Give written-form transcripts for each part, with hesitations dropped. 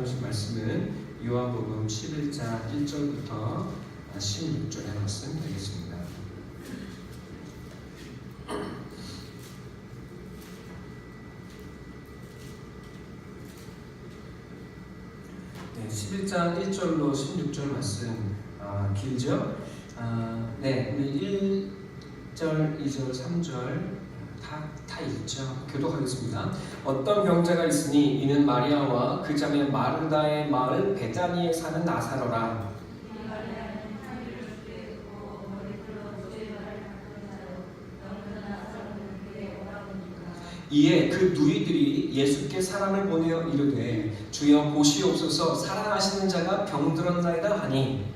나누신 말씀은 요한복음 11장 1절부터 16절의 말씀 되겠습니다. 네, 11장 1절로 16절 말씀 길죠? 우리 1절, 2절, 3절 다 읽죠. 교독하겠습니다. 어떤 병자가 있으니 이는 마리아와 그 자매 마르다의 마을 베다니에 사는 나사로라. 이에 그 누이들이 예수께 사람을 보내어 이르되 주여 보시옵소서 사랑하시는 자가 병들었나이다 하니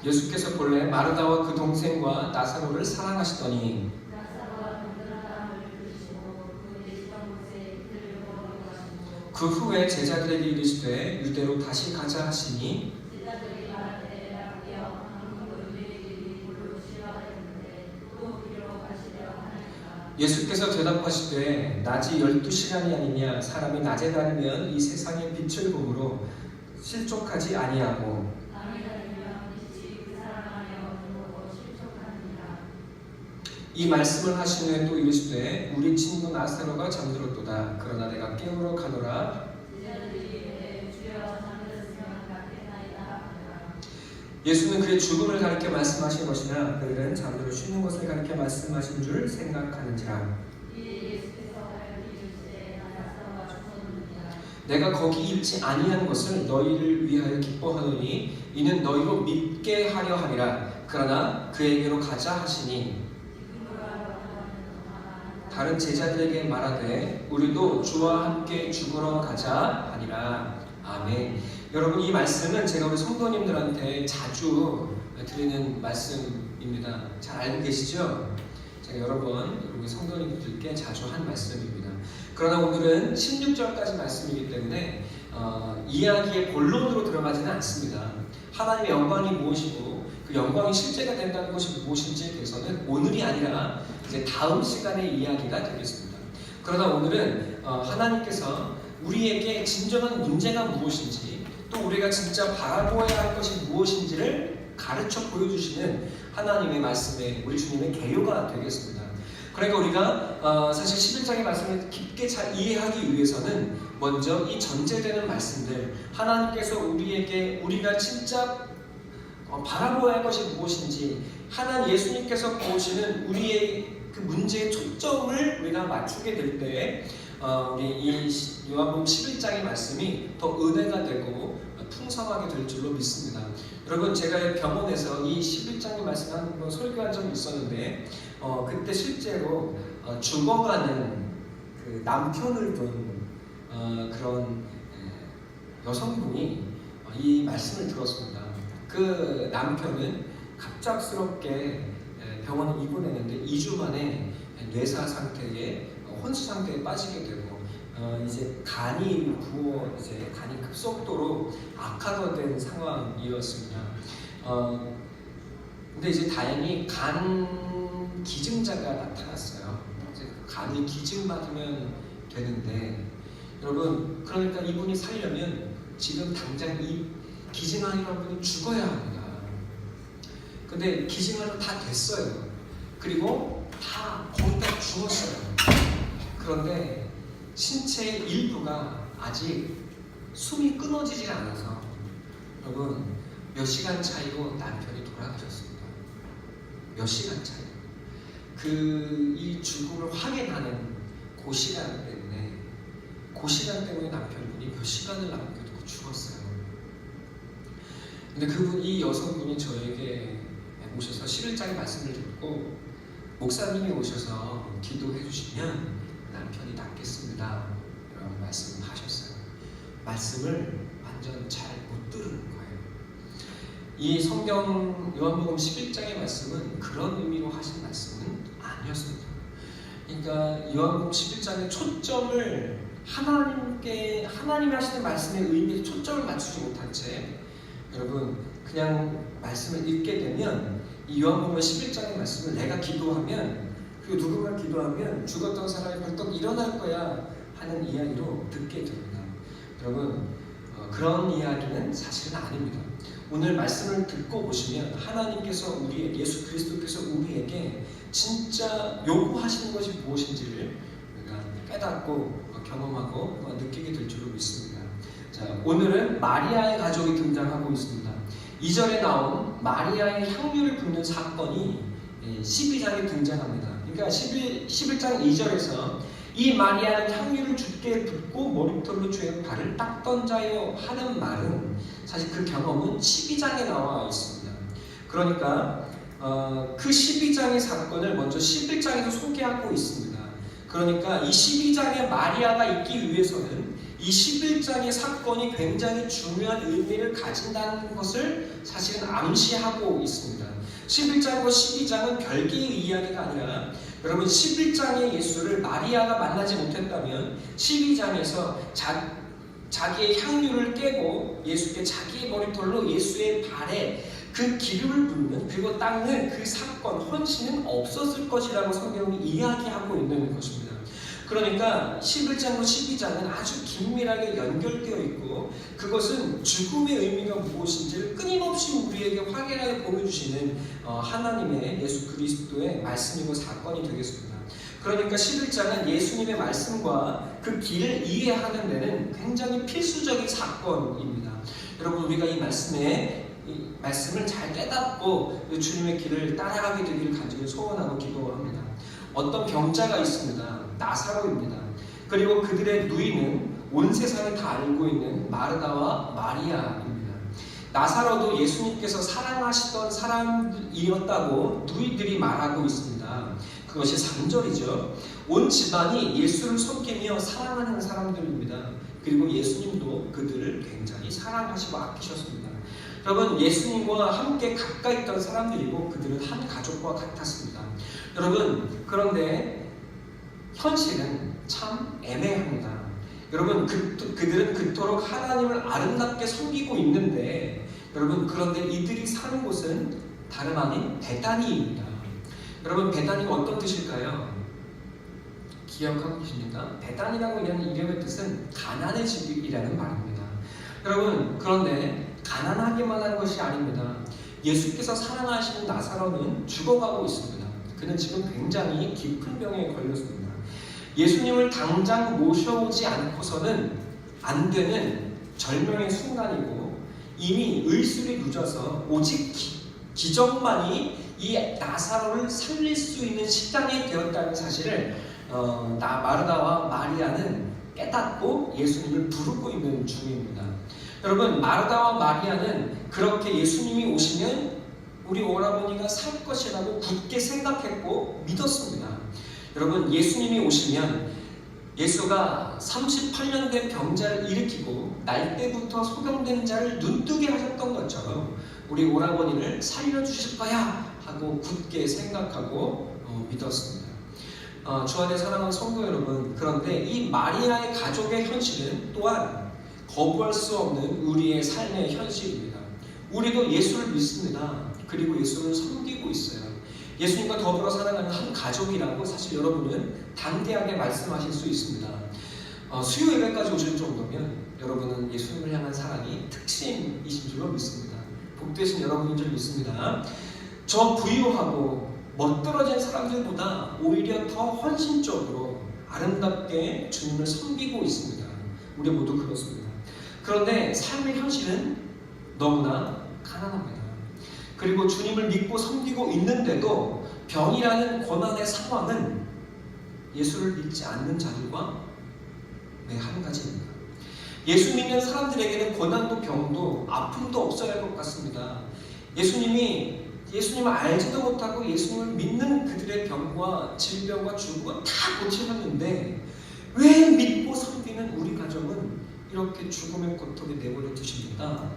예수께서 본래 마르다와 그 동생과 나사로를 사랑하시더니 그 후에 제자들에게 이르시되 유대로 다시 가자 하시니 예수께서 대답하시되 낮이 12시간이 아니냐 사람이 낮에 다니면 이 세상의 빛을 보므로 실족하지 아니하고 이 말씀을 하신 후에 또 이르시되 우리 친구 나사로가 잠들었도다. 그러나 내가 깨우러 가노라. 예수는 그의 죽음을 가리켜 말씀하신 것이나 그들은 잠들어 쉬는 것을 가리켜 말씀하신 줄 생각하는지라. 내가 거기 있지 아니한 것을 너희를 위하여 기뻐하노니 이는 너희로 믿게 하려 함이라. 그러나 그에게로 가자 하시니 다른 제자들에게 말하되 우리도 주와 함께 죽으러 가자 하니라. 아멘. 여러분, 이 말씀은 제가 우리 성도님들한테 자주 드리는 말씀입니다. 잘 알고 계시죠? 제가 여러 번 우리 성도님들께 자주 한 말씀입니다. 그러나 오늘은 16절까지 말씀이기 때문에 이야기의 본론으로 들어가지는 않습니다. 하나님의 영광이 무엇이고 그 영광이 실제가 된다는 것이 무엇인지에 대해서는 오늘이 아니라 이제 다음 시간의 이야기가 되겠습니다. 그러나 오늘은 하나님께서 우리에게 진정한 문제가 무엇인지 또 우리가 진짜 바라보아야 할 것이 무엇인지를 가르쳐 보여주시는 하나님의 말씀에 우리 주님의 개요가 되겠습니다. 그러니까 우리가 사실 11장의 말씀을 깊게 잘 이해하기 위해서는 먼저 이 전제되는 말씀들, 하나님께서 우리에게 우리가 진짜 바라보아야 할 것이 무엇인지, 하나님 예수님께서 보시는 우리의 그 문제의 초점을 우리가 맞추게 될 때 우리 이 요한복음 11장의 말씀이 더 은혜가 되고 풍성하게 될 줄로 믿습니다. 여러분, 제가 병원에서 이 11장의 말씀을 한번 설교한 적이 있었는데 그때 실제로 죽어가는 그 남편을 둔 그런 여성분이 이 말씀을 들었습니다. 그 남편은 갑작스럽게 병원에 입원했는데 2주 만에 뇌사 상태에 혼수 상태에 빠지게 되고 이제 간이 부어 이제 간이 급속도로 악화가 된 상황이었습니다. 근데 이제 다행히 간 기증자가 나타났어요. 이제 간을 기증받으면 되는데 여러분, 그러니까 이분이 살려면 지금 당장 이 기증하는 분이 죽어야 합니다. 근데 기증을 다 됐어요. 그리고 다 거의 다 죽었어요. 그런데 신체의 일부가 아직 숨이 끊어지질 않아서 여러분, 몇 시간 차이로 남편이 돌아가셨습니다. 몇 시간 차이. 이 죽음을 확인하는 그 시간 때문에 남편분이 몇 시간을 남겨두고 죽었어요. 근데 이 여성분이 저에게 오셔서 11장의 말씀을 듣고 목사님이 오셔서 기도해 주시면 남편이 낫겠습니다 라고 말씀을 하셨어요. 말씀을 완전 잘 못 들은 거예요. 이 성경 요한복음 11장의 말씀은 그런 의미로 하신 말씀은 아니었습니다. 그러니까 요한복음 11장의 초점을 하나님이 하시는 말씀의 의미에 초점을 맞추지 못한 채 여러분, 그냥 말씀을 읽게 되면 이 요한복음 11장의 말씀을 내가 기도하면, 그리고 누군가 기도하면 죽었던 사람이 벌떡 일어날 거야 하는 이야기로 듣게 됩니다. 여러분, 그런 이야기는 사실은 아닙니다. 오늘 말씀을 듣고 보시면 하나님께서 예수 그리스도께서 우리에게 진짜 요구하시는 것이 무엇인지를 우리가 깨닫고 경험하고 느끼게 될 줄로 믿습니다. 자, 오늘은 마리아의 가족이 등장하고 있습니다. 2절에 나온 마리아의 향유를 붓는 사건이 12장에 등장합니다. 그러니까 11장 2절에서 이 마리아는 향유를 주께 붓고 머리털로 주의 발을 닦던 자여 하는 말은 사실 그 경험은 12장에 나와 있습니다. 그러니까 그 12장의 사건을 먼저 11장에서 소개하고 있습니다. 그러니까 이 12장에 마리아가 있기 위해서는 이 11장의 사건이 굉장히 중요한 의미를 가진다는 것을 사실은 암시하고 있습니다. 11장과 12장은 별개의 이야기가 아니라, 여러분 11장의 예수를 마리아가 만나지 못했다면 12장에서 자기의 향유를 깨고 예수께 자기의 머리털로 예수의 발에 그 기름을 붓는, 그리고 닦는 그 사건, 헌신은 없었을 것이라고 성경이 이야기하고 있는 것입니다. 그러니까 11장과 12장은 아주 긴밀하게 연결되어 있고, 그것은 죽음의 의미가 무엇인지를 끊임없이 우리에게 확연하게 보여주시는 하나님의 예수 그리스도의 말씀이고 사건이 되겠습니다. 그러니까 11장은 예수님의 말씀과 그 길을 이해하는 데는 굉장히 필수적인 사건입니다. 여러분, 우리가 이 말씀을 잘 깨닫고 주님의 길을 따라가게 되기를 간절히 소원하고 기도합니다. 어떤 병자가 있습니다. 나사로입니다. 그리고 그들의 누이는 온 세상이 다 알고 있는 마르다와 마리아입니다. 나사로도 예수님께서 사랑하시던 사람이었다고 누이들이 말하고 있습니다. 그것이 3절이죠. 온 집안이 예수를 섬기며 사랑하는 사람들입니다. 그리고 예수님도 그들을 굉장히 사랑하시고 아끼셨습니다. 여러분, 예수님과 함께 가까이 있던 사람들이고 그들은 한 가족과 같았습니다. 여러분, 그런데 현실은 참 애매합니다. 여러분, 그들은 그토록 하나님을 아름답게 섬기고 있는데, 여러분, 그런데 이들이 사는 곳은 다름 아닌 베다니입니다. 여러분, 베다니가 어떤 뜻일까요? 기억하고 계십니까? 베다니라고 하는 이름의 뜻은 가난의 집이라는 말입니다. 여러분, 그런데 가난하기만 한 것이 아닙니다. 예수께서 사랑하시는 나사로는 죽어가고 있습니다. 그는 지금 굉장히 깊은 병에 걸렸습니다. 예수님을 당장 모셔오지 않고서는 안 되는 절명의 순간이고, 이미 의술이 늦어서 오직 기적만이 이 나사로를 살릴 수 있는 시간이 되었다는 사실을 마르다와 마리아는 깨닫고 예수님을 부르고 있는 중입니다. 여러분, 마르다와 마리아는 그렇게 예수님이 오시면 우리 오라버니가 살 것이라고 굳게 생각했고 믿었습니다. 여러분, 예수님이 오시면 예수가 38년 된 병자를 일으키고 날 때부터 소경된 자를 눈뜨게 하셨던 것처럼 우리 오라버니를 살려주실 거야 하고 굳게 생각하고 믿었습니다. 주 안에 사랑하는 성도 여러분, 그런데 이 마리아의 가족의 현실은 또한 거부할 수 없는 우리의 삶의 현실입니다. 우리도 예수를 믿습니다. 그리고 예수를 섬기고 있어요. 예수님과 더불어 살아가는 한 가족이라고 사실 여러분은 담대하게 말씀하실 수 있습니다. 수요 예배까지 오실 정도면 여러분은 예수님을 향한 사랑이 특심이신 줄로 믿습니다. 복되신 여러분인 줄 믿습니다. 저 부유하고 멋들어진 사람들보다 오히려 더 헌신적으로 아름답게 주님을 섬기고 있습니다. 우리 모두 그렇습니다. 그런데 삶의 현실은 너무나 가난합니다. 그리고 주님을 믿고 섬기고 있는데도 병이라는 고난의 상황은 예수를 믿지 않는 자들과 매 한 가지입니다. 예수 믿는 사람들에게는 고난도 병도 아픔도 없어야 할 것 같습니다. 예수님을 알지도 못하고 예수님을 믿는 그들의 병과 질병과 죽음은 다 고치셨는데, 왜 믿고 섬기는 우리 가정은 이렇게 죽음의 고통에 내버려 두십니까?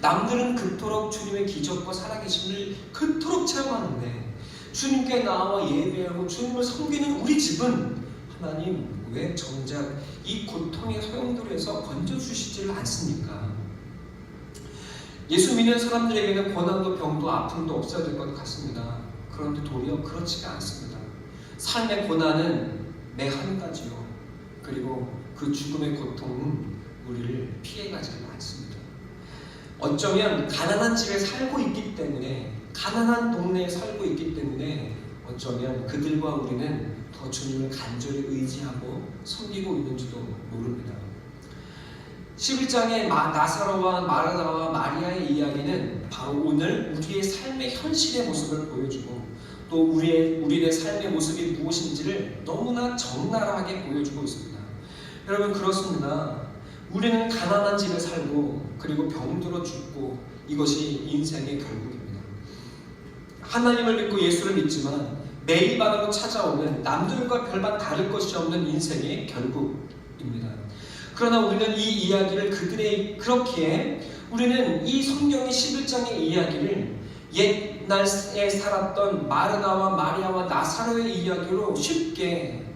남들은 그토록 주님의 기적과 살아계심을 그토록 체험하는데, 주님께 나와 예배하고 주님을 섬기는 우리 집은 하나님 왜 정작 이 고통의 소용돌이에서 건져주시지를 않습니까? 예수 믿는 사람들에게는 고난도 병도 아픔도 없어야 될 것 같습니다. 그런데 도리어 그렇지가 않습니다. 삶의 고난은 매 한 가지요. 그리고 그 죽음의 고통은 우리를 피해가지 않습니다. 어쩌면 가난한 집에 살고 있기 때문에, 가난한 동네에 살고 있기 때문에 어쩌면 그들과 우리는 더 주님을 간절히 의지하고 섬기고 있는지도 모릅니다. 11장의 나사로와 마르다와 마리아의 이야기는 바로 오늘 우리의 삶의 현실의 모습을 보여주고 또 우리의 삶의 모습이 무엇인지를 너무나 적나라하게 보여주고 있습니다. 여러분, 그렇습니다. 우리는 가난한 집에 살고 그리고 병들어 죽고 이것이 인생의 결국입니다. 하나님을 믿고 예수를 믿지만 매일 밤으로 찾아오는 남들과 별반 다를 것이 없는 인생의 결국입니다. 그러나 우리는 이 이야기를 그렇기에 우리는 이 성경의 11장의 이야기를 옛날에 살았던 마르다와 마리아와 나사로의 이야기로 쉽게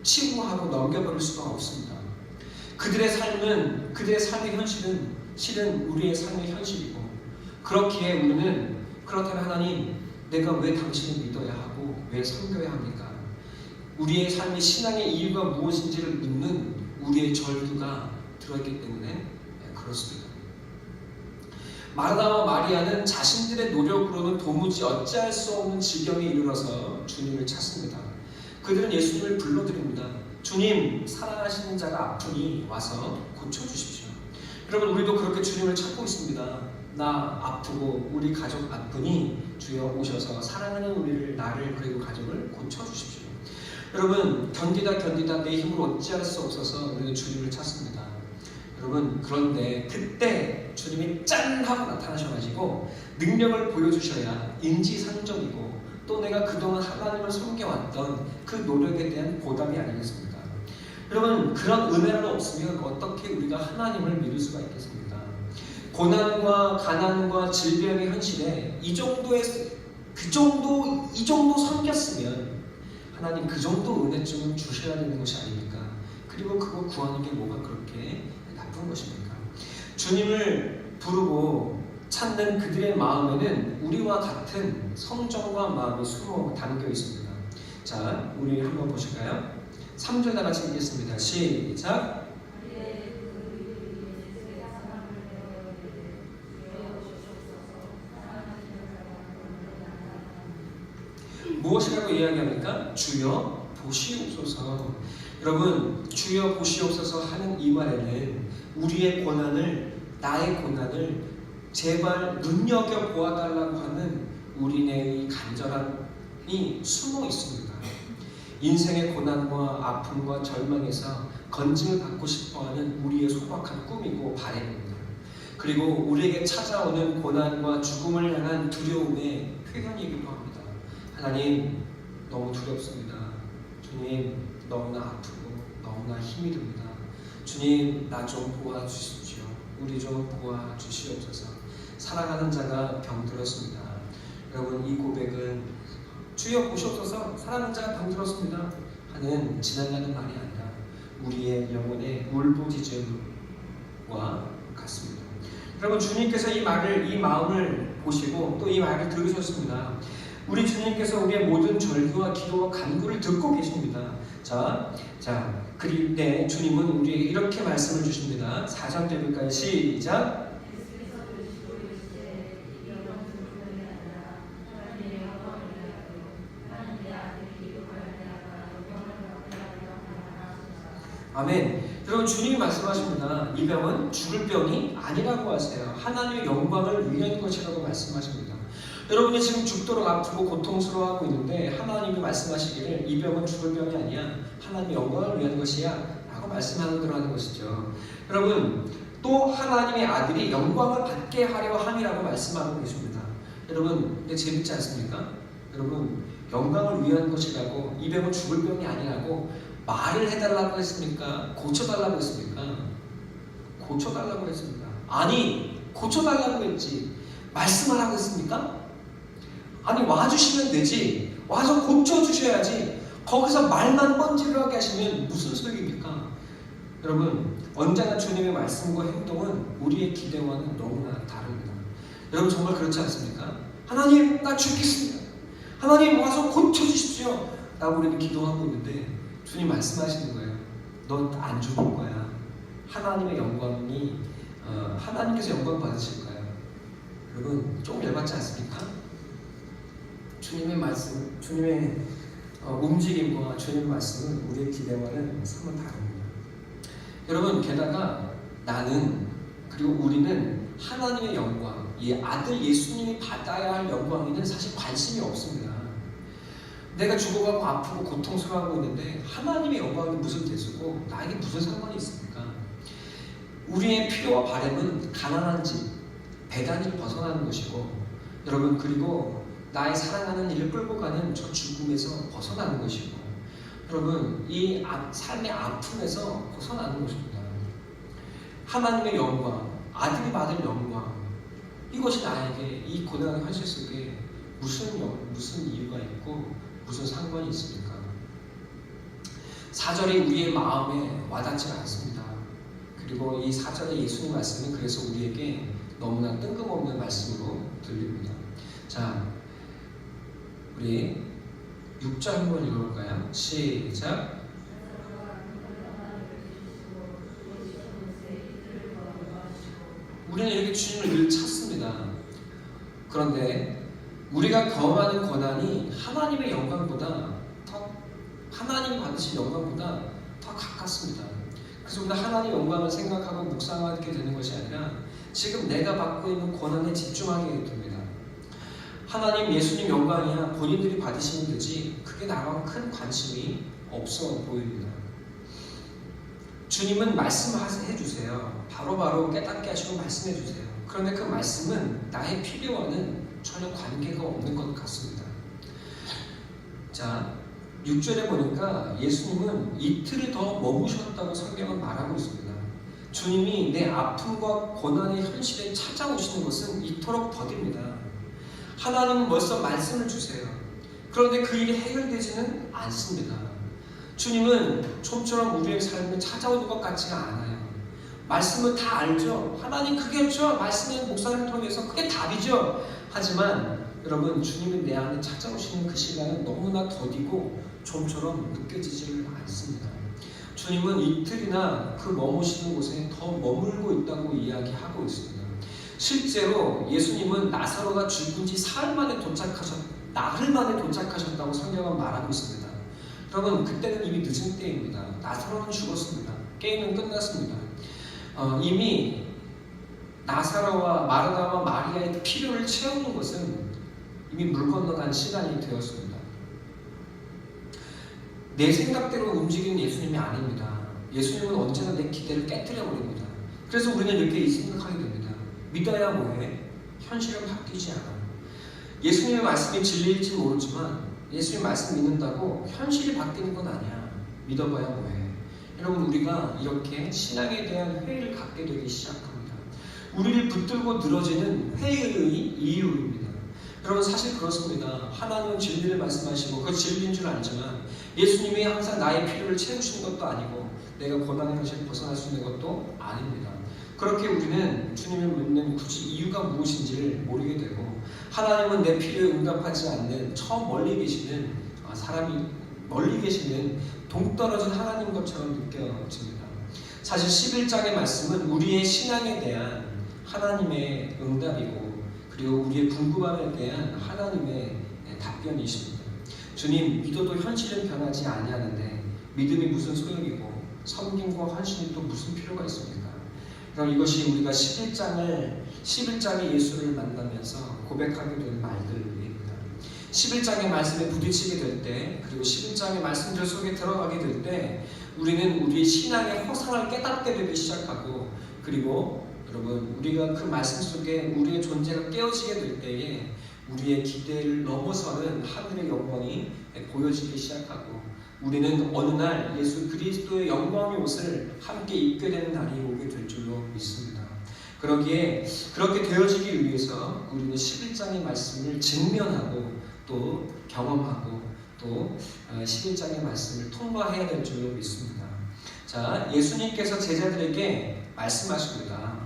치부하고 넘겨버릴 수가 없습니다. 그들의 삶의 현실은 실은 우리의 삶의 현실이고, 그렇기에 우리는 그렇다면 하나님, 내가 왜 당신을 믿어야 하고 왜 섬겨야 합니까? 우리의 삶의 신앙의 이유가 무엇인지를 묻는 우리의 절규가 들어있기 때문에 그렇습니다. 마르다와 마리아는 자신들의 노력으로는 도무지 어찌할 수 없는 지경에 이르러서 주님을 찾습니다. 그들은 예수님을 불러드립니다. 주님, 사랑하시는 자가 아프니 와서 고쳐주십시오. 여러분, 우리도 그렇게 주님을 찾고 있습니다. 나 아프고 우리 가족 아프니 주여 오셔서 사랑하는 나를 그리고 가족을 고쳐주십시오. 여러분, 견디다 내 힘으로 어찌할 수 없어서 우리는 주님을 찾습니다. 여러분, 그런데 그때 주님이 짠 하고 나타나셔가지고 능력을 보여주셔야 인지상정이고 또 내가 그동안 하나님을 섬겨왔던 그 노력에 대한 보답이 아니겠습니까? 여러분, 그런 은혜가 없으면 어떻게 우리가 하나님을 믿을 수가 있겠습니까? 고난과 가난과 질병의 현실에 이 정도 섬겼으면 하나님 그 정도 은혜쯤은 주셔야 되는 것이 아닙니까? 그리고 그거 구하는 게 뭐가 그렇게 나쁜 것입니까? 주님을 부르고 찾는 그들의 마음에는 우리와 같은 성정과 마음이 숨어 담겨 있습니다. 자, 우리 한번 보실까요? 3절 다 같이 읽겠습니다. 시작! 무엇이라고 이야기합니까? 주여 보시옵소서. 여러분, 주여 보시옵소서 하는 이 말에는 우리의 고난을, 나의 고난을 제발 눈여겨보아달라고 하는 우리의 간절함이 숨어 있습니다. 인생의 고난과 아픔과 절망에서 건짐을 받고 싶어하는 우리의 소박한 꿈이고 바람입니다. 그리고 우리에게 찾아오는 고난과 죽음을 향한 두려움의 표현이기도 합니다. 하나님, 너무 두렵습니다. 주님, 너무나 아프고 너무나 힘이 듭니다. 주님, 나 좀 도와주십시오. 우리 좀 도와주시옵소서. 사랑하는 자가 병들었습니다. 여러분, 이 고백은 주여 보시옵소서, 사랑하는 자가 병들었습니다 하는 지나가는 말이 아니라 우리의 영혼의 울부짖음과 같습니다. 여러분, 주님께서 이 마음을 보시고 또 이 말을 들으셨습니다. 우리 주님께서 우리의 모든 절규와 기도와 간구를 듣고 계십니다. 자, 그럴 때 주님은 우리에게 이렇게 말씀을 주십니다. 4절 때까지 시작! 아멘. 여러분, 주님이 말씀하십니다. 이 병은 죽을 병이 아니라고 하세요. 하나님의 영광을 위한 것이라고 말씀하십니다. 여러분이 지금 죽도록 아프고 고통스러워하고 있는데 하나님이 말씀하시기를 이 병은 죽을 병이 아니야, 하나님의 영광을 위한 것이야 라고 말씀하는 것이죠. 여러분, 또 하나님의 아들이 영광을 받게 하려 함이라고 말씀하고 계십니다. 여러분, 근데 재밌지 않습니까? 여러분, 영광을 위한 것이라고, 이 병은 죽을 병이 아니라고 말을 해달라고 했습니까? 고쳐달라고 했습니까? 고쳐달라고 했습니다. 아니, 고쳐달라고 했지 말씀하라고 했습니까? 아니, 와주시면 되지, 와서 고쳐주셔야지 거기서 말만 번지르르하게 하시면 무슨 소용입니까? 여러분, 언제나 주님의 말씀과 행동은 우리의 기대와는 너무나 다릅니다. 여러분 정말 그렇지 않습니까? 하나님, 나 죽겠습니다. 하나님, 와서 고쳐주십시오. 라고 우리는 기도하고 있는데 주님 말씀하시는 거예요. 너 안 죽을 거야. 하나님의 영광이 하나님께서 영광 받으실 거예요. 여러분 좀 열받지 않습니까? 주님의 말씀, 주님의 움직임과 주님의 말씀은 우리의 기대와는 상은 다릅니다. 여러분, 게다가 나는, 그리고 우리는 하나님의 영광, 이 아들 예수님이 받아야 할 영광에는 사실 관심이 없습니다. 내가 죽어가고 아프고 고통스러워하고 있는데 하나님의 영광이 무슨 대수고 나에게 무슨 상관이 있습니까? 우리의 필요와 바람은 가난한 집, 배단위를 벗어나는 것이고, 여러분, 그리고 나의 사랑하는 이를 끌고 가는 저 죽음에서 벗어나는 것이고, 여러분, 이 삶의 아픔에서 벗어나는 것입니다. 하나님의 영광, 아들이 받을 영광, 이것이 나에게 이 고난의 현실 속에 무슨 이유가 있고 무슨 상관이 있습니까? 4절이 우리의 마음에 와닿지 않습니다. 그리고 이 4절의 예수님 말씀은 그래서 우리에게 너무나 뜬금없는 말씀으로 들립니다. 자, 우리 6절 한번 읽어볼까요? 시작. 우리는 이렇게 주님을 늘 찾습니다. 그런데 우리가 경험하는 고난이 하나님의 영광보다 하나님 받으신 영광보다 더 가깝습니다. 그래서 우리가 하나님의 영광을 생각하고 묵상하게 되는 것이 아니라 지금 내가 받고 있는 고난에 집중하게 됩니다. 하나님, 예수님 영광이야 본인들이 받으시면 되지 그게 나랑 큰 관심이 없어 보입니다. 주님은 말씀해 주세요. 바로바로 깨닫게 하시고 말씀해 주세요. 그런데 그 말씀은 나의 필요와는 전혀 관계가 없는 것 같습니다. 자, 6절에 보니까 예수님은 이틀을 더 머무셨다고 성경은 말하고 있습니다. 주님이 내 아픔과 고난의 현실에 찾아오시는 것은 이토록 더딥니다. 하나님은 벌써 말씀을 주세요. 그런데 그 일이 해결되지는 않습니다. 주님은 좀처럼 우리의 삶에 찾아오는 것 같지가 않아요. 말씀은 다 알죠. 하나님 그게죠. 말씀의 목사를 통해서 그게 답이죠. 하지만 여러분, 주님은 내 안에 찾아오시는 그 시간은 너무나 더디고 좀처럼 느껴지지를 않습니다. 주님은 이틀이나 그 머무시는 곳에 더 머물고 있다고 이야기하고 있습니다. 실제로 예수님은 나사로가 죽은 지 나흘 만에 도착하셨다고 성경은 말하고 있습니다. 여러분, 그때는 이미 늦은 때입니다. 나사로는 죽었습니다. 게임은 끝났습니다. 이미 나사로와 마르다와 마리아의 필요를 채우는 것은 이미 물 건너간 시간이 되었습니다. 내 생각대로 움직이는 예수님이 아닙니다. 예수님은 언제나 내 기대를 깨뜨려 버립니다. 그래서 우리는 이렇게 생각하게 됩니다. 믿어야 뭐해? 현실은 바뀌지 않아. 예수님의 말씀이 진리일지 모르지만 예수님 말씀 믿는다고 현실이 바뀌는 건 아니야. 믿어봐야 뭐해? 여러분, 우리가 이렇게 신앙에 대한 회의를 갖게 되기 시작합니다. 우리를 붙들고 늘어지는 회의의 이유입니다. 여러분, 사실 그렇습니다. 하나님은 진리를 말씀하시고 그 진리인 줄 알지만 예수님이 항상 나의 필요를 채우시는 것도 아니고 내가 고난의 현실을 벗어날 수 있는 것도 아닙니다. 그렇게 우리는 주님을 믿는 굳이 이유가 무엇인지를 모르게 되고, 하나님은 내 필요에 응답하지 않는 저 멀리 계시는 사람이 멀리 계시는 동떨어진 하나님 것처럼 느껴집니다. 사실 11장의 말씀은 우리의 신앙에 대한 하나님의 응답이고, 그리고 우리의 궁금함에 대한 하나님의 답변이십니다. 주님, 믿어도 현실은 변하지 아니하는데 믿음이 무슨 소용이고 섬김과 헌신이 또 무슨 필요가 있습니까? 그럼 이것이 우리가 11장의 예수를 만나면서 고백하게 되는 말들입니다. 11장의 말씀에 부딪히게 될 때, 그리고 11장의 말씀들 속에 들어가게 될 때 우리는 우리의 신앙의 허상을 깨닫게 되기 시작하고, 그리고 여러분, 우리가 그 말씀 속에 우리의 존재가 깨어지게 될 때에 우리의 기대를 넘어서는 하늘의 영광이 보여지기 시작하고, 우리는 어느 날 예수 그리스도의 영광의 옷을 함께 입게 되는 날이 오게 될 줄로 믿습니다. 그렇게 되어지기 위해서 우리는 11장의 말씀을 직면하고 또 경험하고 또 11장의 말씀을 통과해야 될 줄로 믿습니다. 자, 예수님께서 제자들에게 말씀하십니다.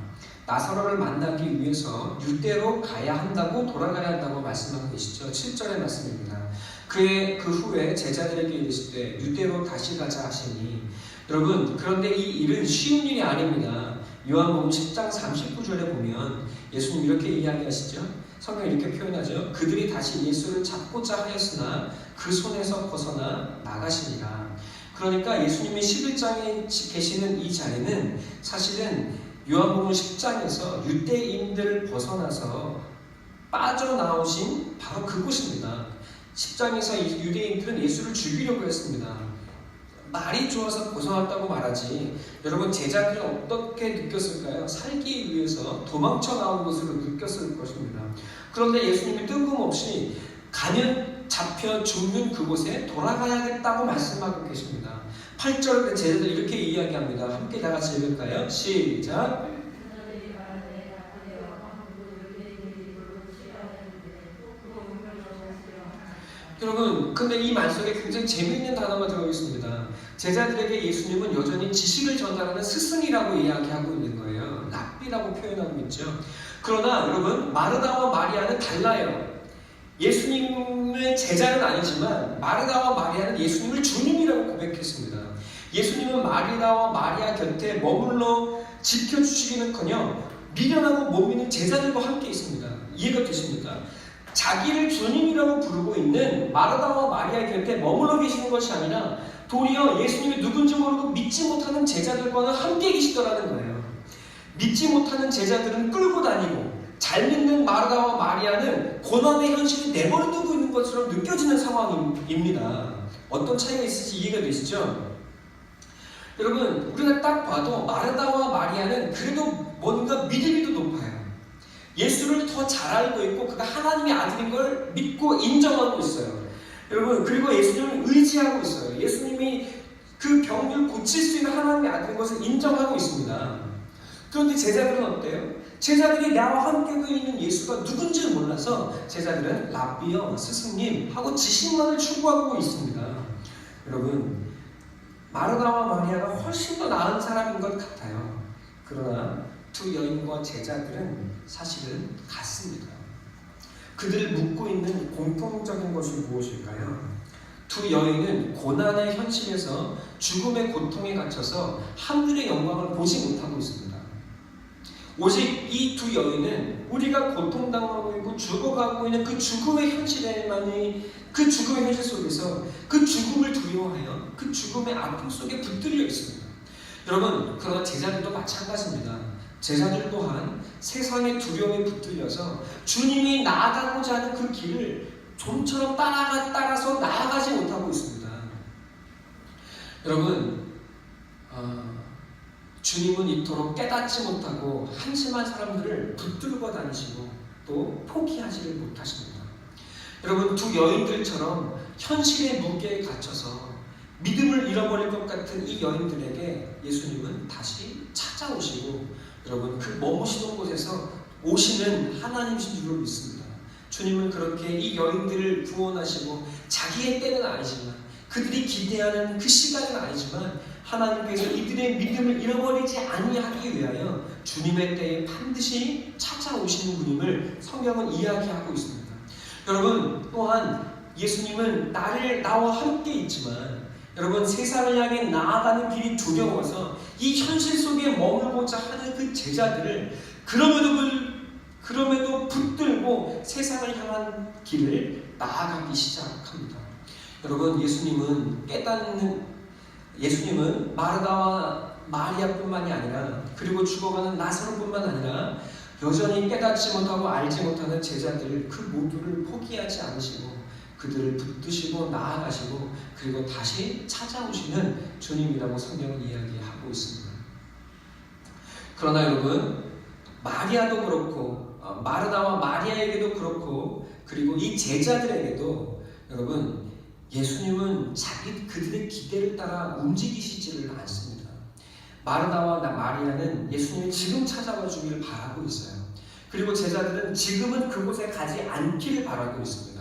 나사로를 만나기 위해서 유대로 가야 한다고 돌아가야 한다고 말씀하고 계시죠. 7절의 말씀입니다. 그 후에 제자들에게 이르시되 유대로 다시 가자 하시니 여러분 그런데 이 일은 쉬운 일이 아닙니다. 요한복음 10장 39절에 보면 예수님 이렇게 이야기하시죠. 성경이 이렇게 표현하죠. 그들이 다시 예수를 잡고자 하였으나 그 손에서 벗어나 나가시니라. 그러니까 예수님이 11장에 계시는 이 자리는 사실은 요한복음 10장에서 유대인들을 벗어나서 빠져나오신 바로 그곳입니다. 10장에서 유대인들은 예수를 죽이려고 했습니다. 말이 좋아서 벗어났다고 말하지 여러분 제자들은 어떻게 느꼈을까요? 살기 위해서 도망쳐 나온 것으로 느꼈을 것입니다. 그런데 예수님이 뜬금없이 가면 잡혀 죽는 그곳에 돌아가야겠다고 말씀하고 계십니다. 8절에 제자들 이렇게 이야기합니다. 함께 다 같이 읽을까요? 시작. 여러분 근데 이 말 속에 굉장히 재미있는 단어가 들어있습니다. 제자들에게 예수님은 여전히 지식을 전달하는 스승이라고 이야기하고 있는 거예요. 랍비라고 표현하고 있죠. 그러나 여러분 마르다와 마리아는 달라요. 예수님의 제자는 아니지만 마르다와 마리아는 예수님을 주님이라고 고백했습니다. 예수님은 마르다와 마리아 곁에 머물러 지켜주시기는커녕 미련하고 못 믿는 제자들과 함께 있습니다. 이해가 되십니까? 자기를 주님이라고 부르고 있는 마르다와 마리아 곁에 머물러 계시는 것이 아니라 도리어 예수님이 누군지 모르고 믿지 못하는 제자들과는 함께 계시더라는 거예요. 믿지 못하는 제자들은 끌고 다니고 잘 믿는 마르다와 마리아는 고난의 현실이 내버려두고 있는 것처럼 느껴지는 상황입니다. 어떤 차이가 있을지 이해가 되시죠? 여러분 우리가 딱 봐도 마르다와 마리아는 그래도 뭔가 믿음이 더 높아요. 예수를 더 잘 알고 있고 그가 하나님의 아들인 걸 믿고 인정하고 있어요. 여러분 그리고 예수님을 의지하고 있어요. 예수님이 그 병을 고칠 수 있는 하나님의 아들인 것을 인정하고 있습니다. 그런데 제자들은 어때요? 제자들이 나와 함께 있는 예수가 누군지를 몰라서 제자들은 랍비여 스승님 하고 지식만을 추구하고 있습니다. 여러분 마르다와 마리아가 훨씬 더 나은 사람인 것 같아요. 그러나 두 여인과 제자들은 사실은 같습니다. 그들을 묶고 있는 공통적인 것이 무엇일까요? 두 여인은 고난의 현실에서 죽음의 고통에 갇혀서 하늘의 영광을 보지 못하고 있습니다. 오직 이 두 여인은 우리가 고통당하고 있고 죽어가고 있는 그 죽음의 현실에만이 그 죽음의 현실 속에서 그 죽음을 두려워하여 그 죽음의 아픔 속에 붙들려 있습니다. 여러분 그러나 제자들도 마찬가지입니다. 제자들 또한 세상의 두려움에 붙들려서 주님이 나아가고자 하는 그 길을 좀처럼 따라서 나아가지 못하고 있습니다. 여러분 주님은 이토록 깨닫지 못하고 한심한 사람들을 붙들고 다니시고 또 포기하지를 못하십니다. 여러분 두 여인들처럼 현실의 무게에 갇혀서 믿음을 잃어버릴 것 같은 이 여인들에게 예수님은 다시 찾아오시고 여러분 그 머무시던 곳에서 오시는 하나님이신 줄로 믿습니다. 주님은 그렇게 이 여인들을 구원하시고 자기의 때는 아니지만 그들이 기대하는 그 시간은 아니지만 하나님께서 이들의 믿음을 잃어버리지 아니하기 위하여 주님의 때에 반드시 찾아오시는 분임을 성경은 이야기하고 있습니다. 여러분 또한 예수님은 나와 함께 있지만 여러분 세상을 향해 나아가는 길이 두려워서 이 현실 속에 머물고자 하는 그 제자들을 그럼에도 붙들고 세상을 향한 길을 나아가기 시작합니다. 여러분 예수님은 마르다와 마리아뿐만이 아니라 그리고 죽어가는 나사로뿐만 아니라 여전히 깨닫지 못하고 알지 못하는 제자들 그 모두를 포기하지 않으시고 그들을 붙드시고 나아가시고 그리고 다시 찾아오시는 주님이라고 성경은 이야기하고 있습니다. 그러나 여러분 마리아도 그렇고 마르다와 마리아에게도 그렇고 그리고 이 제자들에게도 여러분 예수님은 그들의 기대를 따라 움직이시지를 않습니다. 마르다와 마리아는 예수님이 지금 찾아와 주기를 바라고 있어요. 그리고 제자들은 지금은 그곳에 가지 않기를 바라고 있습니다.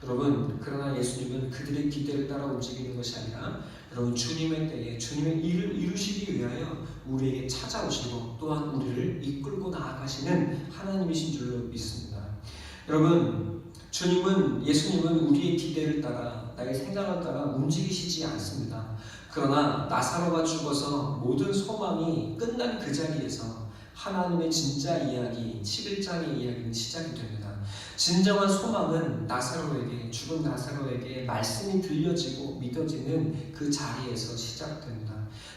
여러분, 그러나 예수님은 그들의 기대를 따라 움직이는 것이 아니라 여러분, 주님의 때에 주님의 일을 이루시기 위하여 우리에게 찾아오시고 또한 우리를 이끌고 나아가시는 하나님이신 줄로 믿습니다. 여러분, 예수님은 우리의 기대를 따라 나의 생각을 따라 움직이시지 않습니다. 그러나 나사로가 죽어서 모든 소망이 끝난 그 자리에서 하나님의 진짜 이야기, 11장의 이야기는 시작이 됩니다. 진정한 소망은 죽은 나사로에게 말씀이 들려지고 믿어지는 그 자리에서 시작됩니다.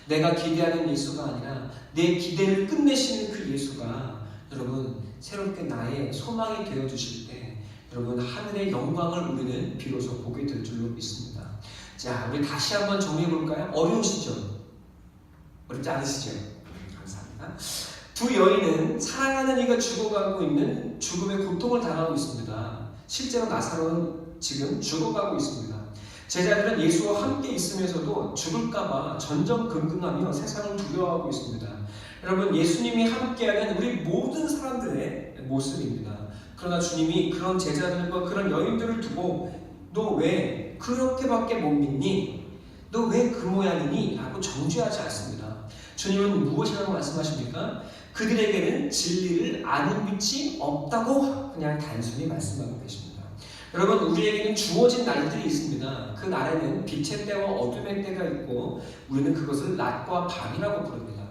내가 기대하는 예수가 아니라 내 기대를 끝내시는 그 예수가 여러분 새롭게 나의 소망이 되어주실 때 여러분 하늘의 영광을 우리는 비로소 보게 될 줄로 믿습니다. 자, 우리 다시 한번 정리해 볼까요? 어려우시죠? 어렵지 않으시죠? 감사합니다. 두 여인은 사랑하는 이가 죽어가고 있는 죽음의 고통을 당하고 있습니다. 실제로 나사로는 지금 죽어가고 있습니다. 제자들은 예수와 함께 있으면서도 죽을까봐 전전긍긍하며 세상을 두려워하고 있습니다. 여러분, 예수님이 함께하는 우리 모든 사람들의 모습입니다. 그러나 주님이 그런 제자들과 그런 여인들을 두고 너 왜 그렇게밖에 못 믿니? 너 왜 그 모양이니? 라고 정죄하지 않습니다. 주님은 무엇이라고 말씀하십니까? 그들에게는 진리를 아는 빛이 없다고 그냥 단순히 말씀하고 계십니다. 여러분, 우리에게는 주어진 날들이 있습니다. 그 날에는 빛의 때와 어둠의 때가 있고 우리는 그것을 낮과 밤이라고 부릅니다.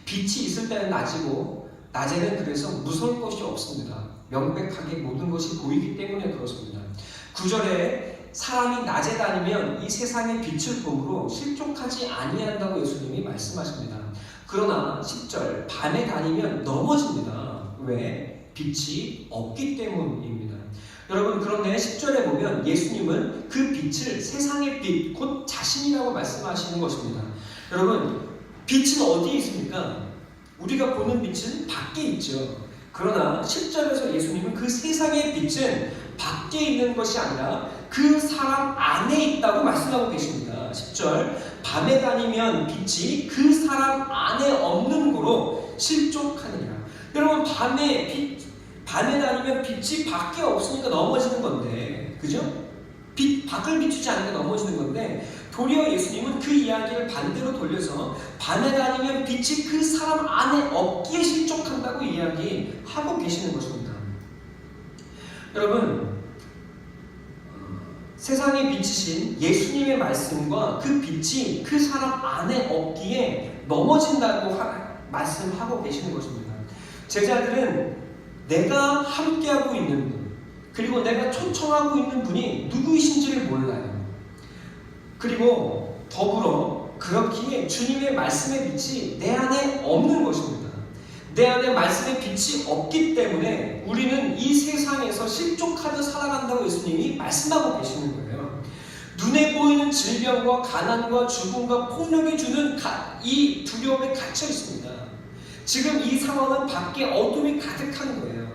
빛이 있을 때는 낮이고 낮에는 그래서 무서울 것이 없습니다. 명백하게 모든 것이 보이기 때문에 그렇습니다. 9절에 사람이 낮에 다니면 이 세상의 빛을 보므로 실족하지 아니한다고 예수님이 말씀하십니다. 그러나 10절 밤에 다니면 넘어집니다. 왜? 빛이 없기 때문입니다. 여러분, 그런데 10절에 보면 예수님은 그 빛을 세상의 빛, 곧 자신이라고 말씀하시는 것입니다. 여러분, 빛은 어디에 있습니까? 우리가 보는 빛은 밖에 있죠. 그러나 10절에서 예수님은 그 세상의 빛은 밖에 있는 것이 아니라 그 사람 안에 있다고 말씀하고 계십니다. 10절 밤에 다니면 빛이 그 사람 안에 없는 거로 실족하느니라. 여러분, 밤에 다니면 빛이 밖에 없으니까 넘어지는 건데, 그죠? 밖을 비추지 않으니까 넘어지는 건데, 도리어 예수님은 그 이야기를 반대로 돌려서 밤에 다니면 빛이 그 사람 안에 없기에 실족한다고 이야기하고 계시는 것입니다. 여러분, 세상에 비치신 예수님의 말씀과 그 빛이 그 사람 안에 없기에 넘어진다고 말씀하고 계시는 것입니다. 제자들은 내가 함께하고 있는 분, 그리고 내가 초청하고 있는 분이 누구이신지를 몰라요. 그리고 더불어 그렇기에 주님의 말씀의 빛이 내 안에 없는 것입니다. 내 안에 말씀의 빛이 없기 때문에 우리는 이 세상에서 실족하듯 살아간다고 예수님이 말씀하고 계시는 거예요. 눈에 보이는 질병과 가난과 죽음과 폭력이 주는 이 두려움에 갇혀 있습니다. 지금 이 상황은 밖에 어둠이 가득한 거예요.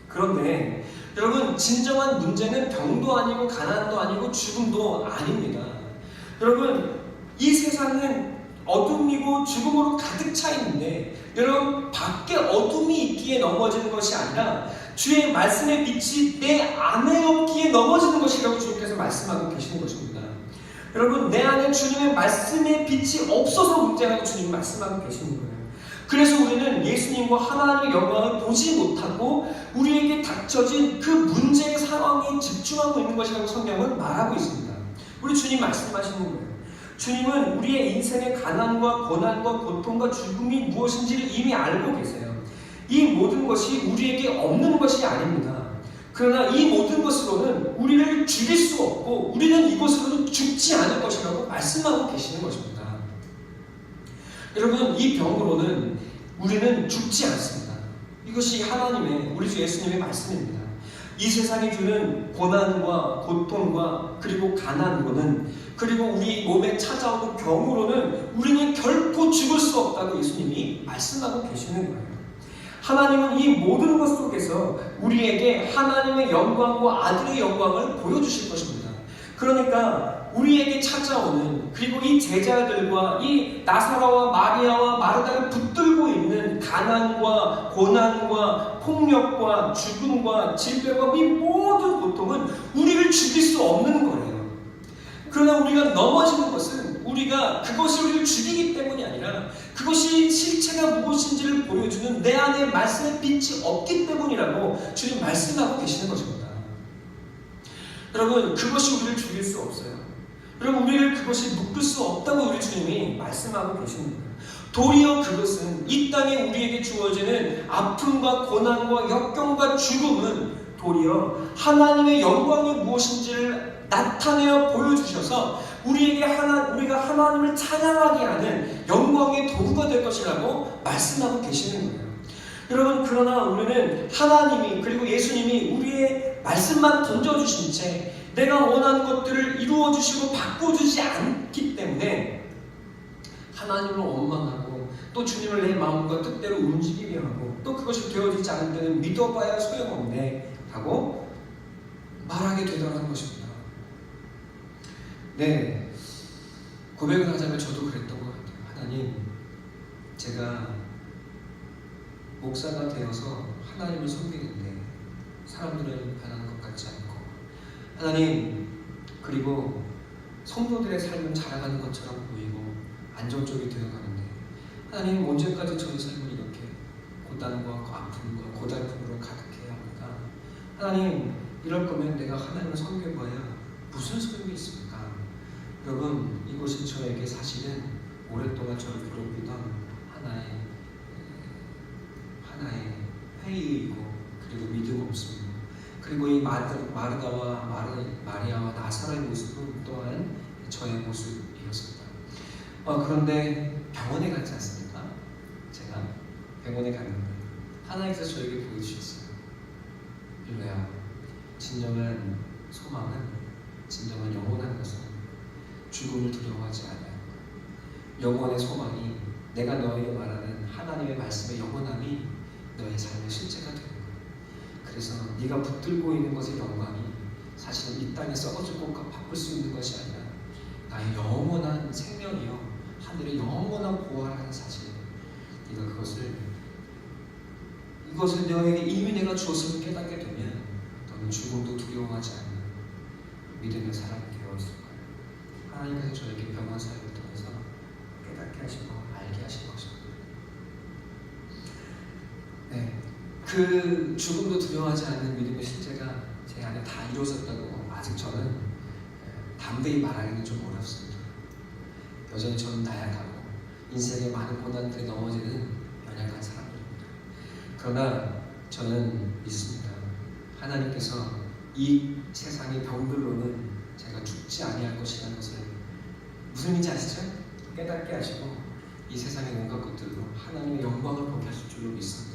그런데 여러분, 진정한 문제는 병도 아니고 가난도 아니고 죽음도 아닙니다. 여러분, 이 세상은 어둠이고 죽음으로 가득 차 있는데 여러분, 밖에 어둠이 있기에 넘어지는 것이 아니라 주의 말씀의 빛이 내 안에 없기에 넘어지는 것이라고 주님께서 말씀하고 계시는 것입니다. 여러분, 내 안에 주님의 말씀의 빛이 없어서 문제라고 주님이 말씀하고 계시는 거예요. 그래서 우리는 예수님과 하나님의 영광을 보지 못하고 우리에게 닥쳐진 그 문제의 상황에 집중하고 있는 것이라고 성경은 말하고 있습니다. 우리 주님 말씀하시는 거예요. 주님은 우리의 인생의 가난과 고난과 고통과 죽음이 무엇인지를 이미 알고 계세요. 이 모든 것이 우리에게 없는 것이 아닙니다. 그러나 이 모든 것으로는 우리를 죽일 수 없고 우리는 이것으로는 죽지 않을 것이라고 말씀하고 계시는 것입니다. 여러분, 이 병으로는 우리는 죽지 않습니다. 이것이 하나님의, 우리 주 예수님의 말씀입니다. 이 세상이 주는 고난과 고통과 그리고 가난으로는, 그리고 우리 몸에 찾아오는 병으로는 우리는 결코 죽을 수 없다고 예수님이 말씀하고 계시는 거예요. 하나님은 이 모든 것 속에서 우리에게 하나님의 영광과 아들의 영광을 보여주실 것입니다. 그러니까 우리에게 찾아오는, 그리고 이 제자들과 이 나사로와 마리아와 마르다를 붙들고 있는 가난과 고난과 폭력과 죽음과 질병과 이 모든 고통은 우리를 죽일 수 없는 거예요. 그러나 우리가 넘어지는 것은 그것이 우리를 죽이기 때문이 아니라 그것이 실체가 무엇인지를 보여주는 내 안에 말씀의 빛이 없기 때문이라고 주님 말씀하고 계시는 것입니다. 여러분, 그것이 우리를 죽일 수 없어요. 여러분, 우리를 그것이 묶을 수 없다고 우리 주님이 말씀하고 계십니다. 도리어 그것은 이 땅에 우리에게 주어지는 아픔과 고난과 역경과 죽음은 도리어 하나님의 영광이 무엇인지를 나타내어 보여주셔서 우리가 하나님을 찬양하게 하는 영광의 도구가 될 것이라고 말씀하고 계시는 거예요. 여러분, 그러나 우리는 하나님이, 그리고 예수님이 우리의 말씀만 던져주신 채 내가 원하는 것들을 이루어주시고 바꿔주지 않기 때문에 하나님을 원망하고 또 주님을 내 마음과 뜻대로 움직이게 하고 또 그것이 되어지지 않을 때는 믿어봐야 소용없네 하고 말하게 되더라는 것입니다. 네, 고백을 하자면 저도 그랬던 것 같아요. 하나님, 제가 목사가 되어서 하나님을 섬기는데 사람들은 변하는 것 같지 않고, 하나님, 그리고 성도들의 삶은 자라가는 것처럼 보이고 안정적이 되어가는데 하나님, 언제까지 저의 삶을 이렇게 고단과 아픔과 고달픔으로 가득해야 합니까? 하나님, 이럴 거면 내가 하나님을 섬겨봐야 무슨 소용이 있습니까? 여러분, 이것이 저에게 사실은 오랫동안 저를 괴롭히던 하나의 회의이고, 그리고 믿음 없음이고, 그리고 이 마르다와 마리아와 나사로의 모습은 또한 저의 모습이었습니다. 그런데 병원에 갔지 않습니까? 제가 병원에 갔는데 하나님께서 저에게 보여주셨어요. 일로야, 진정한 소망은, 진정한 영원한 것은 죽음을 두려워하지 않아요. 영원의 소망이, 내가 너에게 말하는 하나님의 말씀의 영원함이 너의 삶의 실체가 되는 거예요. 그래서 네가 붙들고 있는 것의 영광이 사실은 이 땅에 썩어질 것과 바꿀 수 있는 것이 아니라 나의 영원한 생명이요, 하늘의 영원한 보화라는 사실, 네가 이것을 너에게 이미 내가 주었음을 깨닫게 되면 너는 죽음도 두려워하지 않는 믿음의 사람이 되어 있을 거예요. 하나님께서 저에게 병원 사역을 통해서 깨닫게 하시고 알게 하신 것입니다. 네, 그 죽음도 두려워하지 않는 믿음의 실제가 제 안에 다 이루어졌다고 아직 저는 담대히 말하기는 좀 어렵습니다. 여전히 저는 나약하고 인생의 많은 고난들에 넘어지는 연약한 사람입니다. 그러나 저는 믿습니다. 하나님께서 이 세상의 병들로는 제가 죽지 아니할 것이라는 것을 무슨 의미인지 아시죠? 깨닫게 하시고 이 세상의 온갖 것들로 하나님의 영광을 보게 하실 줄로 믿습니다.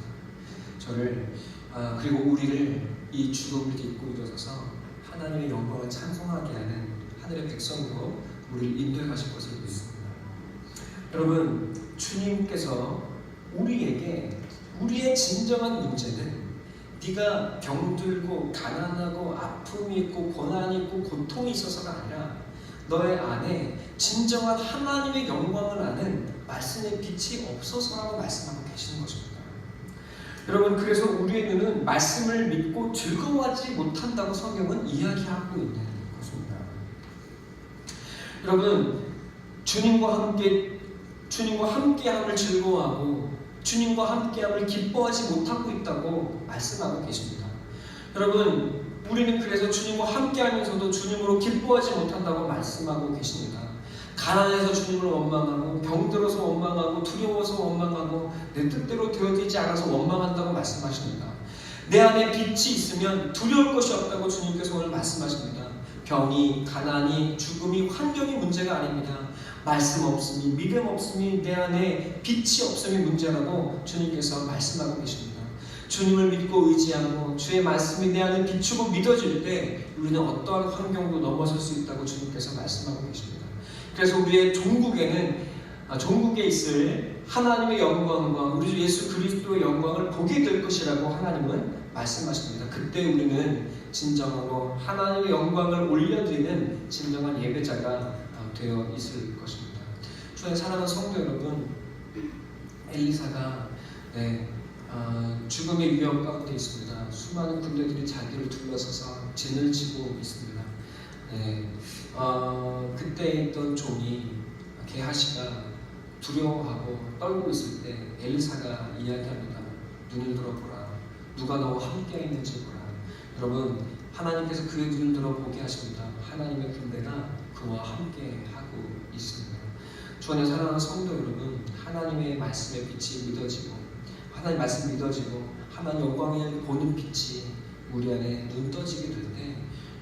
그리고 우리를 이 죽음을 딛고 일어서서 하나님의 영광을 찬송하게 하는 하늘의 백성으로 우리를 인도해 가실 것을 믿습니다. 여러분, 주님께서 우리에게 우리의 진정한 문제는 네가 병들고 가난하고 아픔이 있고 고난이 있고 고통이 있어서가 아니라 너의 안에 진정한 하나님의 영광을 아는 말씀의 빛이 없어서라고 말씀하고 계시는 것입니다. 여러분, 그래서 우리의 눈은 말씀을 믿고 즐거워하지 못한다고 성경은 이야기하고 있는 것입니다. 여러분, 주님과 함께함을 즐거워하고 주님과 함께함을 기뻐하지 못하고 있다고 말씀하고 계십니다. 여러분, 우리는 그래서 주님과 함께하면서도 주님으로 기뻐하지 못한다고 말씀하고 계십니다. 가난해서 주님을 원망하고, 병들어서 원망하고, 두려워서 원망하고, 내 뜻대로 되어지지 않아서 원망한다고 말씀하십니다. 내 안에 빛이 있으면 두려울 것이 없다고 주님께서 오늘 말씀하십니다. 병이, 가난이, 죽음이, 환경이 문제가 아닙니다. 말씀 없음이, 믿음 없음이, 내 안에 빛이 없음이 문제라고 주님께서 말씀하고 계십니다. 주님을 믿고 의지하고 주의 말씀이 내 안에 비추고 믿어질 때 우리는 어떠한 환경도 넘어설 수 있다고 주님께서 말씀하고 계십니다. 그래서 우리의 종국에 있을 하나님의 영광과 우리 주 예수 그리스도의 영광을 보게 될 것이라고 하나님은 말씀하십니다. 그때 우리는 진정으로 하나님의 영광을 올려드리는 진정한 예배자가 되어 있을 것입니다. 주의 사랑하는 성도 여러분, 엘리사가 죽음의 위험 가운데 있습니다. 수많은 군대들이 자기를 둘러서서 진을 치고 있습니다. 그때 있던 종이 게하시가 두려워하고 떨고 있을 때 엘리사가 이야기합니다. 눈을 들어보라. 누가 너와 함께 있는지 보라. 여러분, 하나님께서 그의 눈을 들어보게 하십니다. 하나님의 군대가 그와 함께 하고 있습니다. 주 안에 사랑하는 성도 여러분, 하나님의 말씀의 빛이 믿어지고 하나님 말씀 믿어지고 하나님 영광을 보는 빛이 우리 안에 눈 떠지게 될 때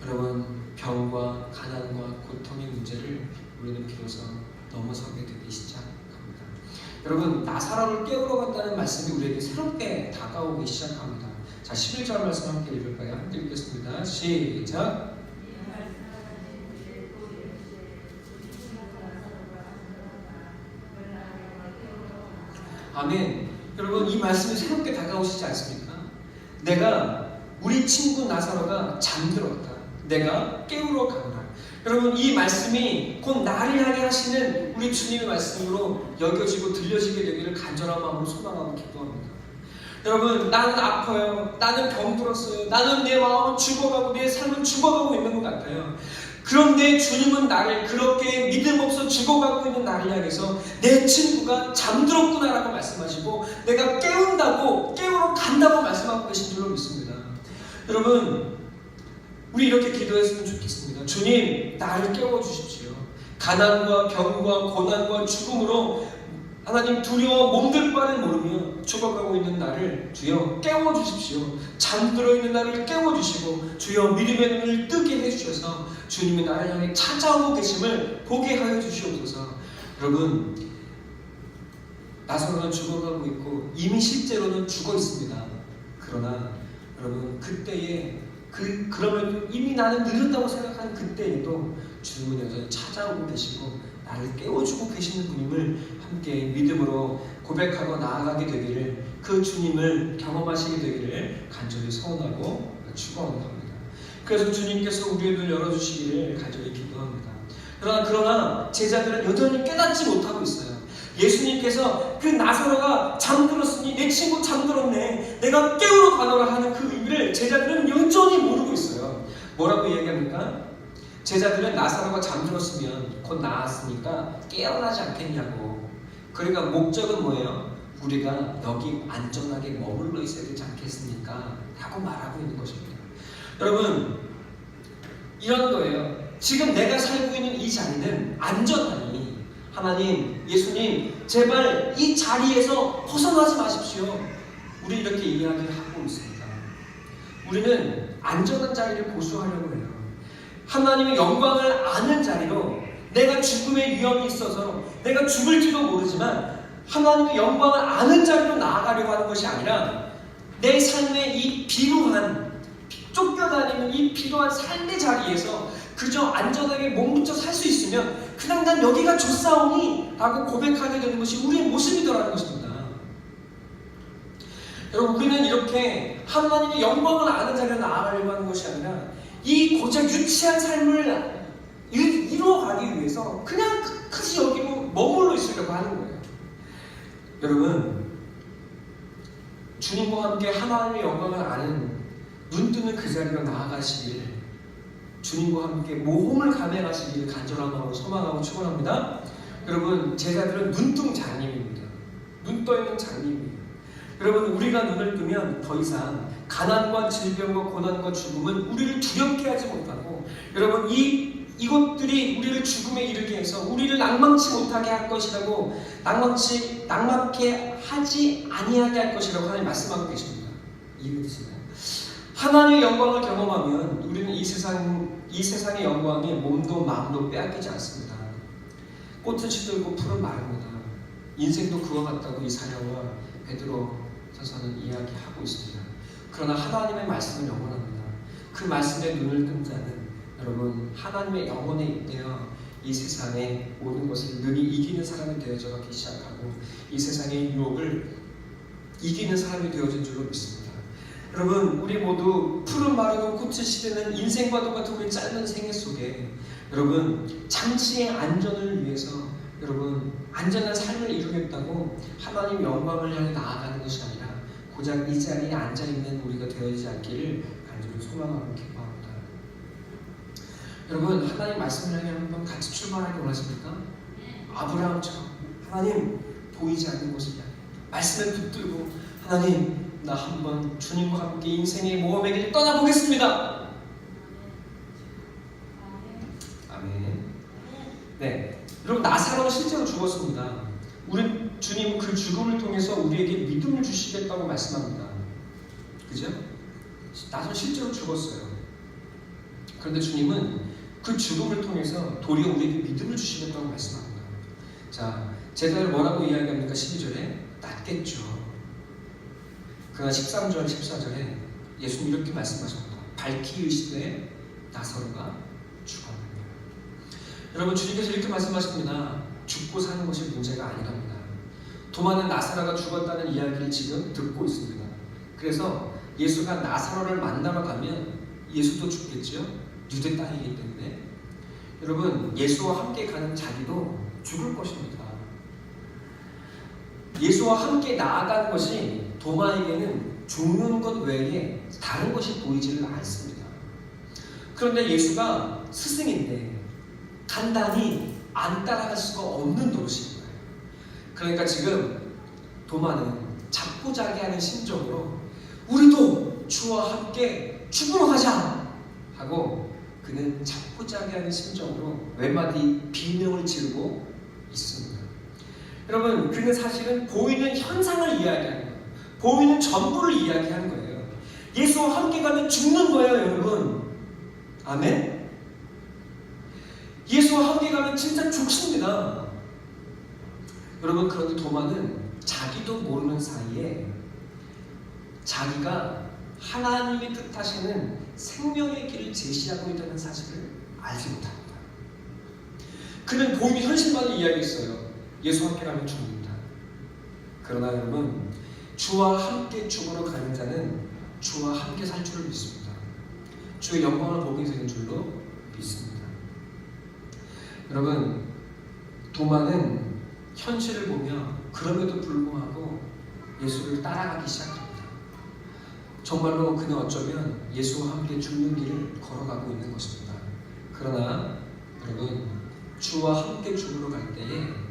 여러분, 병과 가난과 고통의 문제를 우리는 비로소 넘어서게 되기 시작합니다. 여러분, 나사로를 깨우러 간다는 말씀이 우리에게 새롭게 다가오기 시작합니다. 자, 11절 말씀 함께 읽을까요? 함께 읽겠습니다. 시작. 아멘. 여러분, 이 말씀이 새롭게 다가오시지 않습니까? 우리 친구 나사로가 잠들었다. 내가 깨우러 간다. 여러분, 이 말씀이 곧 나를 향해 하시는 우리 주님의 말씀으로 여겨지고 들려지게 되기를 간절한 마음으로 소망하고 기도합니다. 여러분, 나는 아파요. 나는 병들었어요. 나는 내 마음은 죽어가고 내 삶은 죽어가고 있는 것 같아요. 그런데 주님은 나를 그렇게 믿음 없어 죽어가고 있는 나를 향해서 내 친구가 잠들었구나라고 말씀하시고 내가 깨우러 간다고 말씀하고 계신 줄로 믿습니다. 여러분, 우리 이렇게 기도했으면 좋겠습니다. 주님, 나를 깨워주십시오. 가난과 병과 고난과 죽음으로 하나님 두려워 몸둘 바를 모르며 죽어가고 있는 나를 주여 깨워주십시오. 잠들어 있는 나를 깨워주시고 주여 믿음의 눈을 뜨게 해주셔서 주님이 나를 향해 찾아오고 계심을 보게 하여 주시옵소서. 여러분, 나사로는 죽어가고 있고 이미 실제로는 죽어 있습니다. 그러나 여러분, 그때에 그러면 이미 나는 늦었다고 생각하는 그때에도 주님은 여전히 찾아오고 계시고 나를 깨워주고 계시는 분임을 함께 믿음으로 고백하고 나아가게 되기를, 그 주님을 경험하시게 되기를 간절히 소원하고 축원합니다. 그래서 주님께서 우리의 눈을 열어주시기를 간절히 기도합니다. 그러나 제자들은 여전히 깨닫지 못하고 있어요. 예수님께서 그 나사로가 잠들었으니 내 친구 잠들었네, 내가 깨우러 가노라 하는 그 의미를 제자들은 여전히 모르고 있어요. 뭐라고 얘기합니까? 제자들은 나사로가 잠들었으면 곧 나았으니까 깨어나지 않겠냐고. 그러니까 목적은 뭐예요? 우리가 여기 안전하게 머물러 있어야 되지 않겠습니까? 라고 말하고 있는 것입니다. 여러분, 이런 거예요. 지금 내가 살고 있는 이 자리는 안전하니 하나님, 예수님, 제발 이 자리에서 벗어나지 마십시오. 우리 이렇게 이야기하고 있습니다. 우리는 안전한 자리를 고수하려고 해요. 하나님의 영광을 아는 자리로, 내가 죽음의 위험이 있어서 내가 죽을지도 모르지만 하나님의 영광을 아는 자리로 나아가려고 하는 것이 아니라 내 삶의 이 비루한, 쫓겨다니는 이 비루한 삶의 자리에서 그저 안전하게 몸붙여 살 수 있으면 그냥 난 여기가 좋사오니 라고 고백하게 되는 것이 우리의 모습이더라는 것입니다. 여러분, 우리는 이렇게 하나님의 영광을 아는 자리로 나아가려고 하는 것이 아니라 이 고작 유치한 삶을 이루어가기 위해서 그냥 끝까지 여기로 머물러 있으려고 하는 거예요. 여러분, 주님과 함께 하나님의 영광을 아는 눈뜨는 그 자리로 나아가시길, 주님과 함께 모험을 감행하시기를 간절한 마음으로 소망하고 축원합니다. 여러분, 제자들은 눈뜬 장님입니다. 눈 떠있는 장님이에요. 여러분, 우리가 눈을 뜨면 더 이상 가난과 질병과 고난과 죽음은 우리를 두렵게 하지 못하고, 여러분, 이것들이 우리를 죽음에 이르게 해서 우리를 낭망치 못하게 할 것이라고, 낭망케 하지 아니하게 할 것이라고 하나님 말씀하고 계십니다. 이해되시나요? 하나님의 영광을 경험하면 우리는 이 세상의 영광에 몸도 마음도 빼앗기지 않습니다. 꽃은 시들고 풀은 마릅니다. 인생도 그와 같다고 이사야와 베드로서는 이야기하고 있습니다. 그러나 하나님의 말씀은 영원합니다. 그 말씀에 눈을 뜬 자는 여러분, 하나님의 영혼에 있대요. 이 세상의 모든 것을 능히 이기는 사람이 되어져 가기 시작하고 이 세상의 유혹을 이기는 사람이 되어진 줄로 믿습니다. 여러분, 우리 모두 푸른 마르고 꽃을 시드는 인생과 똑같은 우리 짧은 생애 속에 여러분, 장치의 안전을 위해서 여러분, 안전한 삶을 이루겠다고 하나님 영광을 향해 나아가는 것이 아니라 고작 이 자리에 앉아있는 우리가 되어지지 않기를 간절히 소망하고 기뻐합니다. 여러분, 하나님 말씀을 향해 한번 같이 출발하기 원하십니까? 아브라함처럼 하나님 보이지 않는 곳을 향해 말씀을 붙들고 하나님, 나 한번 주님과 함께 인생의 모험의 길을 떠나보겠습니다. 아멘. 네, 여러분, 나사로는 실제로 죽었습니다. 우리 주님은 그 죽음을 통해서 우리에게 믿음을 주시겠다고 말씀합니다. 그죠? 나사로 실제로 죽었어요. 그런데 주님은 그 죽음을 통해서 도리어 우리에게 믿음을 주시겠다고 말씀합니다. 자, 제자들 뭐라고 이야기합니까? 12절에 낫겠죠. 그러나 13절, 14절에 예수님 이렇게 말씀하셨다. 밝히 이르시되 나사로가 죽었느니라. 여러분, 주님께서 이렇게 말씀하십니다. 죽고 사는 것이 문제가 아니랍니다. 도마는 나사로가 죽었다는 이야기를 지금 듣고 있습니다. 그래서 예수가 나사로를 만나러 가면 예수도 죽겠죠. 유대 땅이기 때문에. 여러분, 예수와 함께 가는 자기도 죽을 것입니다. 예수와 함께 나아가는 것이 도마에게는 죽는 것 외에 다른 것이 보이지를 않습니다. 그런데 예수가 스승인데 간단히 안 따라갈 수가 없는 노릇인 거예요. 그러니까 지금 도마는 자포자기 하는 심정으로 우리도 주와 함께 죽으러 가자 하고 그는 자포자기 하는 심정으로 웬마디 비명을 지르고 있습니다. 여러분, 그는 사실은 보이는 현상을 이야기하는 거예요. 보이는 전부를 이야기하는 거예요. 예수와 함께 가면 죽는 거예요, 여러분. 아멘? 예수와 함께 가면 진짜 죽습니다. 여러분, 그런데 도마는 자기도 모르는 사이에 자기가 하나님이 뜻하시는 생명의 길을 제시하고 있다는 사실을 알지 못합니다. 그는 보이는 현실만을 이야기했어요. 예수와 함께 가면 죽는다. 그러나 여러분, 주와 함께 죽으러 가는 자는 주와 함께 살 줄을 믿습니다. 주의 영광을 보게 되는 줄로 믿습니다. 여러분, 도마는 현실을 보며 그럼에도 불구하고 예수를 따라가기 시작합니다. 정말로 그는 어쩌면 예수와 함께 죽는 길을 걸어가고 있는 것입니다. 그러나 여러분, 주와 함께 죽으러 갈 때에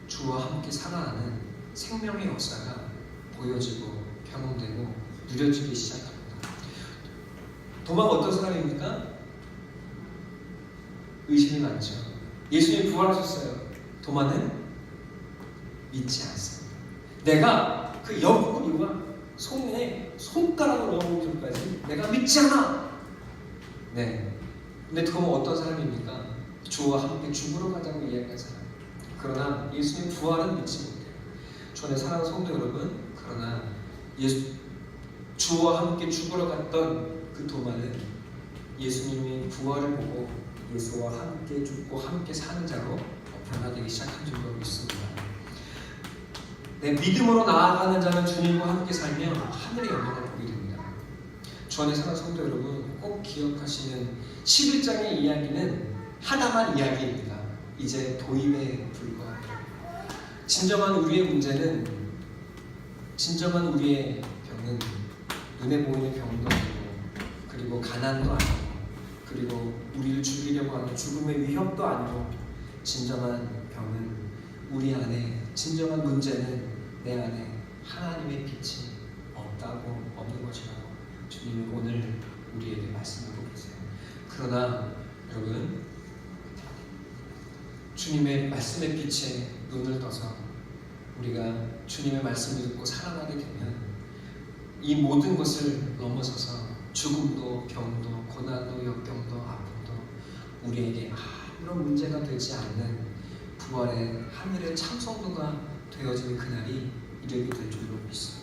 주와 함께 살아가는 생명의 역사가 보여지고 경험되고 누려지기 시작합니다. 도마가 어떤 사람입니까? 의심이 많죠. 예수님이 부활하셨어요. 도마는 믿지 않습니다. 내가 그 옆구리와 손에 손가락을 넣어보는 것까지 내가 믿지 않아. 네. 근데 도마가 어떤 사람입니까? 주와 함께 죽으러 가자고 이야기한 사람. 그러나 예수님 부활은 믿지 못해요. 주 안에 사랑하는 성도 여러분, 그러나 주와 함께 죽으러 갔던 그 도마는 예수님이 부활을 보고 예수와 함께 죽고 함께 사는 자로 변화되기 시작한 줄로 믿습니다. 내 믿음으로 나아가는 자는 주님과 함께 살며 하늘의 영광을 보게 됩니다. 주 안에 사랑하는 성도 여러분, 꼭 기억하시는 11장의 이야기는 하나만 이야기입니다. 이제 도입에 불과해요. 진정한 우리의 문제는, 진정한 우리의 병은 눈에 보이는 병도 아니고, 그리고 가난도 아니고, 그리고 우리를 죽이려고 하는 죽음의 위협도 아니고, 진정한 병은 우리 안에, 진정한 문제는 내 안에 하나님의 빛이 없는 것이라고 주님이 오늘 우리에게 말씀하고 계세요. 그러나 여러분, 주님의 말씀의 빛에 눈을 떠서 우리가 주님의 말씀을 듣고 살아가게 되면 이 모든 것을 넘어서서 죽음도, 병도, 고난도, 역경도, 아픔도 우리에게 아무런 문제가 되지 않는 부활의 하늘의 참성도가 되어지는 그날이 이르게 될 줄로 믿습니다.